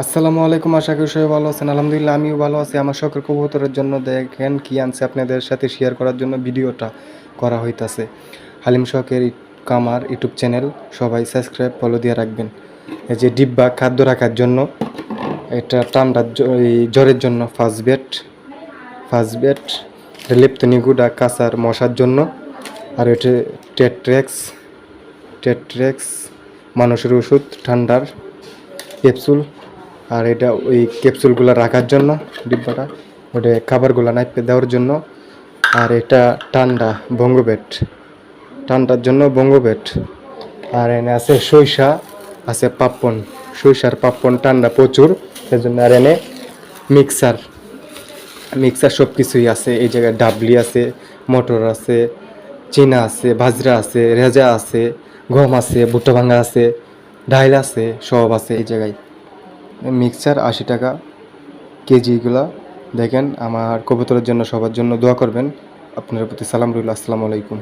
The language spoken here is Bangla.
আসসালামু আলাইকুম। আশা করি সবাই ভালো আছেন। আলহামদুলিল্লাহ আমিও ভালো আছি। আমার শখের কবুতরের জন্য দেখেন কি আনছে আপনাদের সাথে শেয়ার করার জন্য ভিডিওটা করা হইতাছে। হালিম শখের কামার ইউটিউব চ্যানেল সবাই সাবস্ক্রাইব ফলো দিয়ে রাখবেন। এই যে ডিব্বা খাদ্য রাখার জন্য এটা ঠান্ডার এই জ্বরের জন্য ফার্স্ট বেড লেপ্তনি গুঁড়া কাঁচার মশার জন্য। আর এটা টেট্রেক্স মানুষের ওষুধ ঠান্ডার ক্যাপসুল। আর এটা ওই ক্যাপসুলগুলো রাখার জন্য ডিব্বাটা, ওটা খাবারগুলো নাইপে দেওয়ার জন্য। আর এটা ঠান্ডার জন্য বঙ্গবেট। আর এনে আছে সরিষার পাপ্পন ঠান্ডা প্রচুর সেজন্য। আর এনে মিক্সার সব কিছুই আছে এই জায়গায়। ডাবলি আছে, মটর আছে, চিনা আছে, বাজরা আছে, রেজা আছে, গম আছে, ভুট্টা ভাঙা আছে, ডাইল আছে, সব আছে এই জায়গায়। মিক্সচার 80 টাকা কেজি এগুলা। দেখেন আমার কবুতরের জন্য সবার জন্য দোয়া করবেন। আপনার প্রতি সালাম রইল। আসসালামু আলাইকুম।